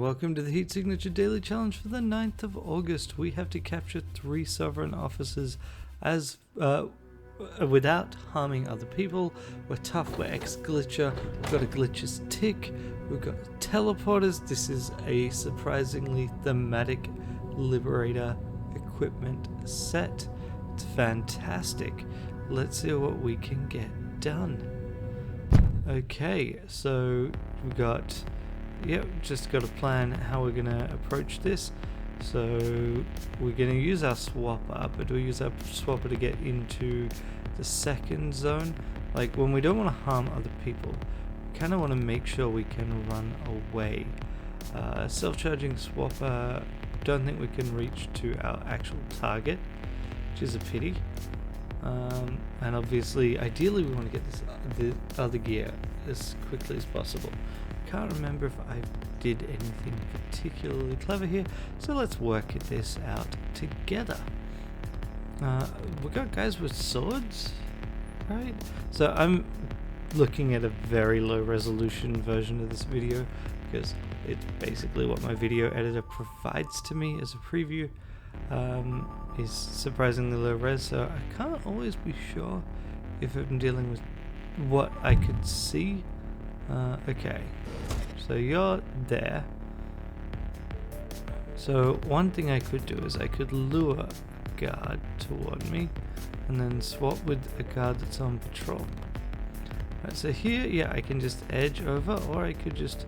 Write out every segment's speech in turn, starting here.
welcome to the Heat Signature Daily Challenge for the 9th of August. We have to capture 3 sovereign officers as without harming other people. We're tough, we're ex-glitcher, we've got a glitcher's tick, we've got teleporters. This is a surprisingly thematic liberator equipment set. It's fantastic. Let's see what we can get done. Okay, so we got, just got a plan how we're gonna approach this. So we're gonna use our swapper, but we'll use our swapper to get into the second zone. Like when we don't want to harm other people, we kind of want to make sure we can run away. Self-charging swapper, don't think we can reach to our actual target, which is a pity. And obviously, ideally, we want to get the other gear as quickly as possible. Can't remember if I did anything particularly clever here, so let's work this out together. We got guys with swords, right? So I'm looking at a very low resolution version of this video because it's basically what my video editor provides to me as a preview. Is surprisingly low res, so I can't always be sure if I'm dealing with what I could see. Okay, so you're there. So one thing I could do is I could lure a guard toward me and then swap with a guard that's on patrol. Right, so here, yeah, I can just edge over, or I could just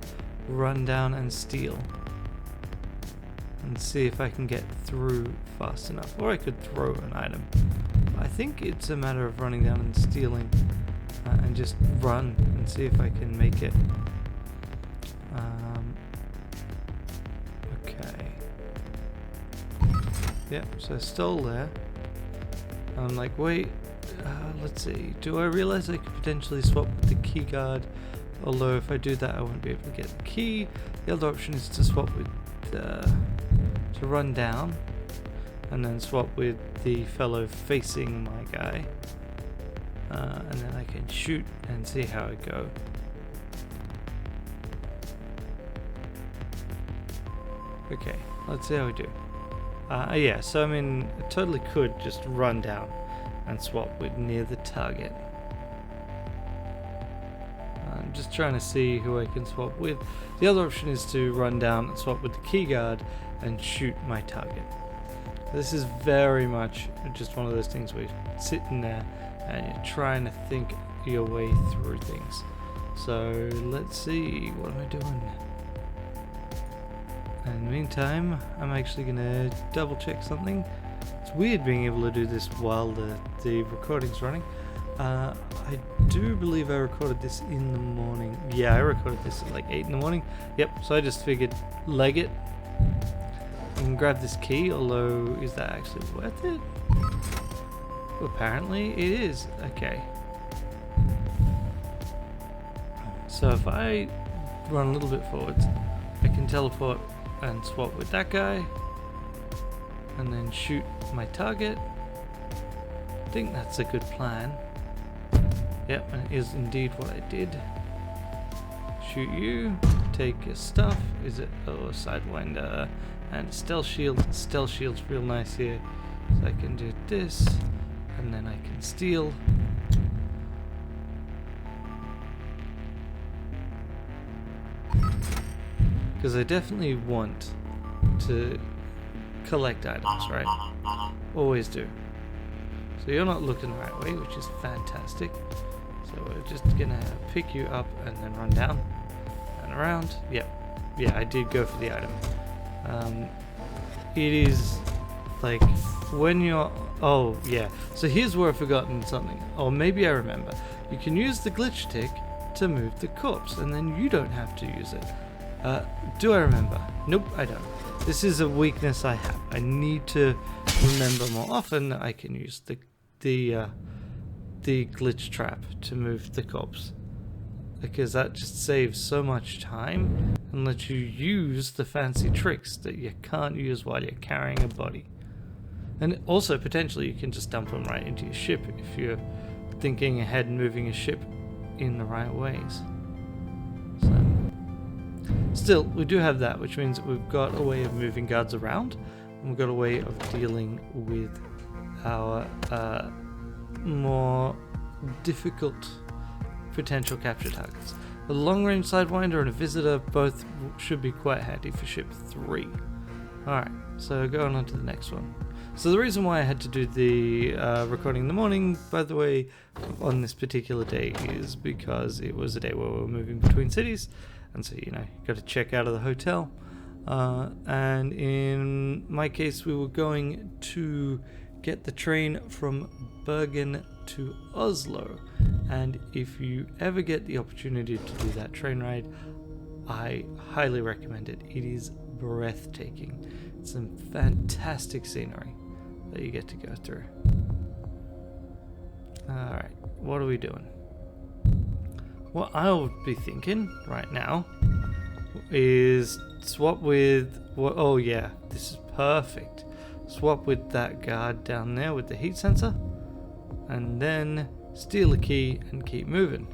run down and steal and see if I can get through fast enough, or I could throw an item. I think it's a matter of running down and stealing and just run and see if I can make it. Okay. Yep, so I stole there. I'm like, wait, let's see, do I realize I could potentially swap with the key guard? Although if I do that I won't be able to get the key. The other option is to swap with to run down and then swap with the fellow facing my guy, and then I can shoot and see how it go. Okay, let's see how we do. Yeah, so I mean, I totally could just run down and swap with near the target. I'm just trying to see who I can swap with. The other option is to run down and swap with the key guard and shoot my target. This is very much just one of those things where you're sitting there and you're trying to think your way through things. So let's see, what am I doing? In the meantime, I'm actually gonna double check something. It's weird being able to do this while the recording's running. I do believe I recorded this in the morning. Yeah, I recorded this at like 8 in the morning. Yep, so I just figured leg it and grab this key, although is that actually worth it? Well, apparently it is. Okay. So if I run a little bit forwards, I can teleport and swap with that guy and then shoot my target. I think that's a good plan. Yep, and it is indeed what I did. Shoot you, take your stuff. Is it Sidewinder and Stealth Shield? Stealth Shield's real nice here. So I can do this, and then I can steal. Because I definitely want to collect items, right? Always do. So you're not looking the right way, which is fantastic. So we're just gonna pick you up and then run down and around. Yep. Yeah, I did go for the item. It is like when you're, oh yeah, so here's where I've forgotten something, or maybe I remember. You can use the glitch tick to move the corpse and then you don't have to use it. Do I remember? Nope, I don't. This is a weakness I have. I need to remember more often that I can use the glitch trap to move the corpse, because that just saves so much time and lets you use the fancy tricks that you can't use while you're carrying a body. And also potentially you can just dump them right into your ship if you're thinking ahead and moving a ship in the right ways. So still, we do have that, which means we've got a way of moving guards around, and we've got a way of dealing with our more difficult potential capture targets. A long-range Sidewinder and a Visitor both should be quite handy for ship 3. Alright, so going on to the next one. So the reason why I had to do the recording in the morning, by the way, on this particular day is because it was a day where we were moving between cities, and so, you know, you got to check out of the hotel. And in my case, we were going to get the train from Bergen to Oslo, and if you ever get the opportunity to do that train ride, I highly recommend it. It is breathtaking. It's some fantastic scenery that you get to go through. Alright, what are we doing? What I'll be thinking right now is swap with oh yeah, this is perfect. Swap with that guard down there with the heat sensor, and then steal a key and keep moving.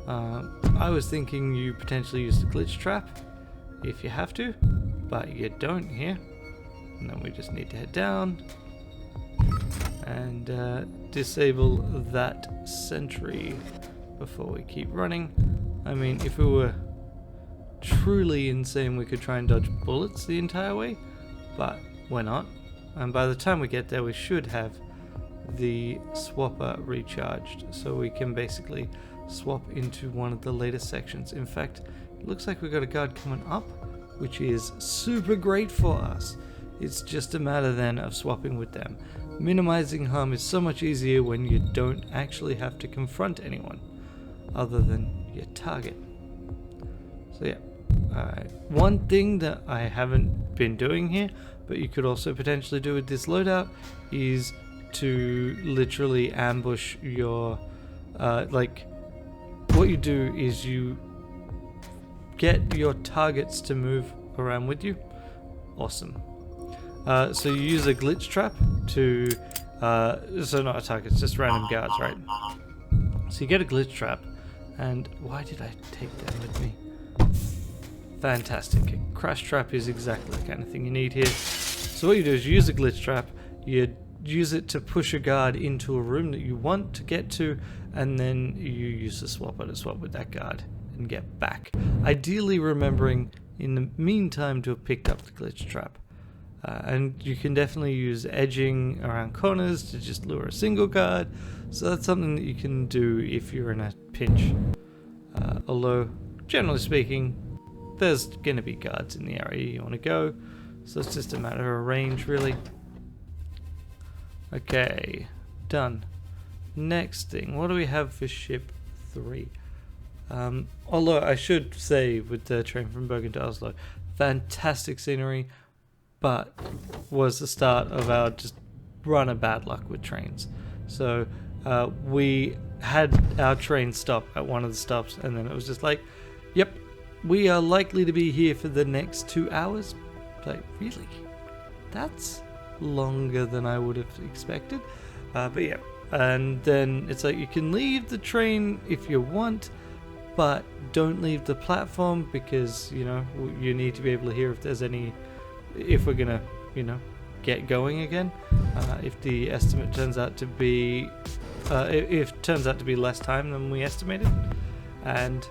I was thinking you potentially use the glitch trap if you have to, but you don't here. And then we just need to head down and disable that sentry before we keep running. I mean, if we were truly insane, we could try and dodge bullets the entire way, but we're not. And by the time we get there, we should have the swapper recharged, so we can basically swap into one of the later sections. In fact, it looks like we've got a guard coming up, which is super great for us. It's just a matter then of swapping with them. Minimizing harm is so much easier when you don't actually have to confront anyone other than your target. So yeah, one thing that I haven't been doing here, but you could also potentially do with this loadout, is to literally ambush your like, what you do is you get your targets to move around with you. Awesome. So you use a glitch trap to so not a target, it's just random guards, right? So you get a glitch trap, and why did I take them with me? Fantastic. A crash trap is exactly the kind of thing you need here. So what you do is you use a glitch trap, you use it to push a guard into a room that you want to get to, and then you use the swapper to swap with that guard and get back. Ideally remembering in the meantime to have picked up the glitch trap. And you can definitely use edging around corners to just lure a single guard, so that's something that you can do if you're in a pinch. Although, generally speaking, there's going to be guards in the area you want to go, so it's just a matter of range, really. Okay, done. Next thing, what do we have for ship 3? Although I should say, with the train from Bergen to Oslo, fantastic scenery, but was the start of our just run of bad luck with trains. So we had our train stop at one of the stops, and then it was just like, yep, we are likely to be here for the next 2 hours. Like, really? That's longer than I would have expected. But yeah, and then it's like, you can leave the train if you want, but don't leave the platform, because, you know, you need to be able to hear if there's any, if we're gonna, you know, get going again. If the estimate turns out to be if it turns out to be less time than we estimated, and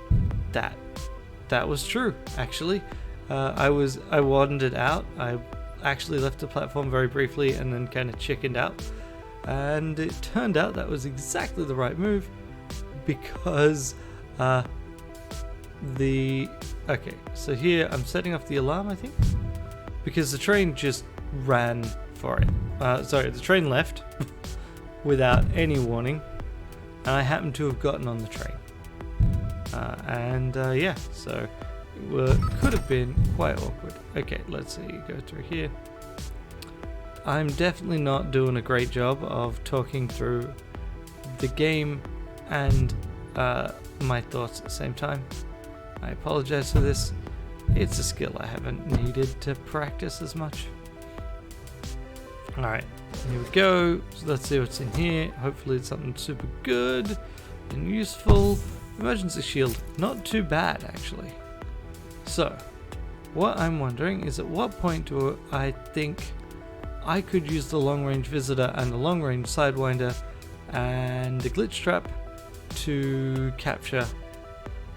that was true, actually. I wandered out. I actually left the platform very briefly and then kind of chickened out, and it turned out that was exactly the right move, because okay, so here I'm setting off the alarm, I think, because the train just ran for it. Sorry, the train left without any warning, and I happened to have gotten on the train. Yeah, so it could have been quite awkward. Okay, let's see, go through here. I'm definitely not doing a great job of talking through the game and my thoughts at the same time. I apologize for this. It's a skill I haven't needed to practice as much. Alright, here we go. So let's see what's in here. Hopefully it's something super good and useful. Emergency shield, not too bad actually. So, what I'm wondering is, at what point do I think I could use the long-range visitor and the long-range sidewinder and the glitch trap to capture,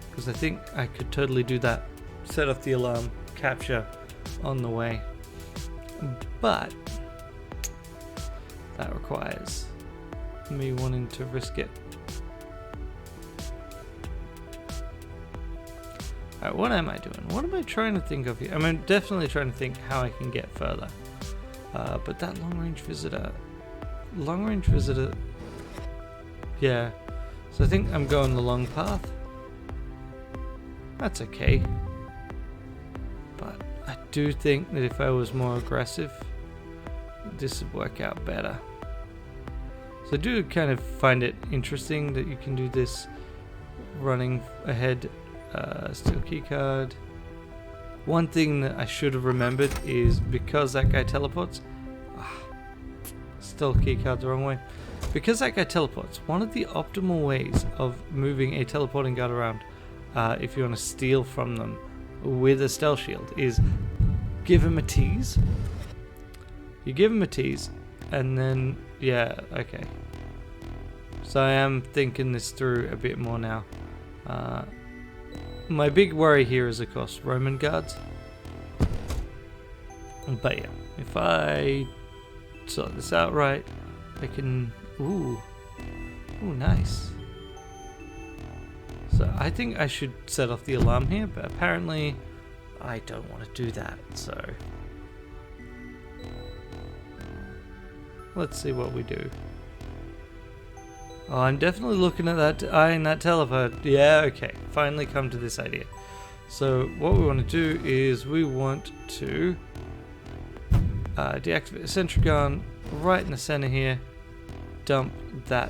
because I think I could totally do that. Set off the alarm, capture on the way, but that requires me wanting to risk it. Alright, what am I doing? What am I trying to think of here? I'm definitely trying to think how I can get further. But that long-range visitor, yeah. So I think I'm going the long path. That's okay. But I do think that if I was more aggressive, this would work out better. So I do kind of find it interesting that you can do this running ahead. Steel keycard. One thing that I should have remembered is, because that guy teleports, still keycard the wrong way. Because that guy teleports, one of the optimal ways of moving a teleporting guard around, if you want to steal from them with a stealth shield, is give him a tease. You give him a tease, and then, yeah, okay. So I am thinking this through a bit more now. My big worry here is, of course, Roman guards. But yeah, if I sort this out right, I can... Ooh, nice. So I think I should set off the alarm here, but apparently I don't want to do that, so... Let's see what we do. Oh, I'm definitely looking at that eye in that teleport. Yeah, okay. Finally come to this idea. So what we want to do is we want to deactivate a sentry gun right in the center here. Dump that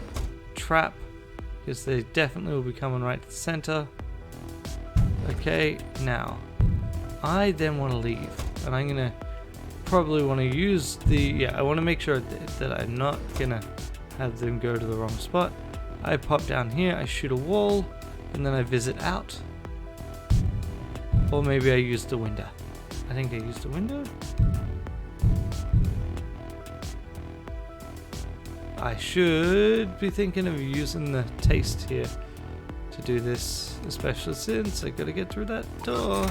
trap, because they definitely will be coming right to the center. Okay, now I then want to leave, and I'm gonna probably want to use the I want to make sure that I'm not gonna have them go to the wrong spot. I pop down here, I shoot a wall, and then I visit out. Or maybe I use the window. I think I used the window. I should be thinking of using the taste here to do this, especially since I gotta get through that door.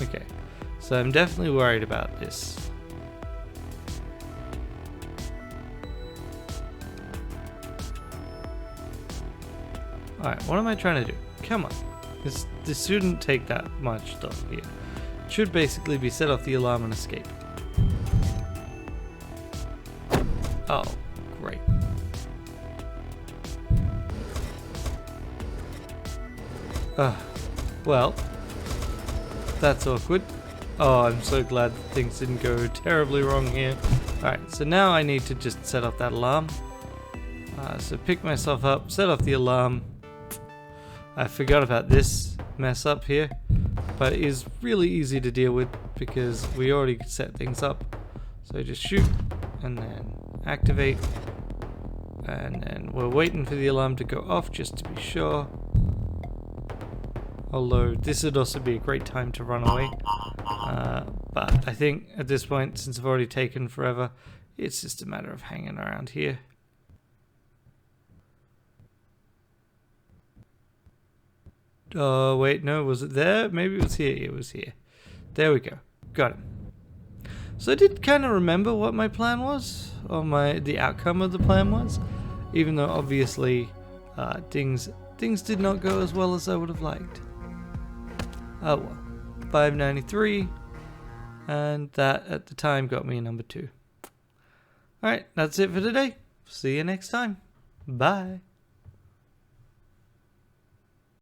Okay, so I'm definitely worried about this. Alright, what am I trying to do? Come on. This shouldn't take that much stuff here. It should basically be set off the alarm and escape. Oh, great. Well, that's awkward. Oh, I'm so glad that things didn't go terribly wrong here. Alright, so now I need to just set off that alarm. So pick myself up, set off the alarm. I forgot about this mess up here, but it is really easy to deal with because we already set things up. So just shoot and then activate, and then we're waiting for the alarm to go off just to be sure. Although this would also be a great time to run away, but I think at this point, since I've already taken forever, it's just a matter of hanging around here. Oh, wait, no, was it there? Maybe it was here. It was here. There we go. Got him. So I did kind of remember what my plan was, or the outcome of the plan was, even though obviously things did not go as well as I would have liked. Oh well. 593, and that at the time got me a number 2. Alright, that's it for today. See you next time. Bye.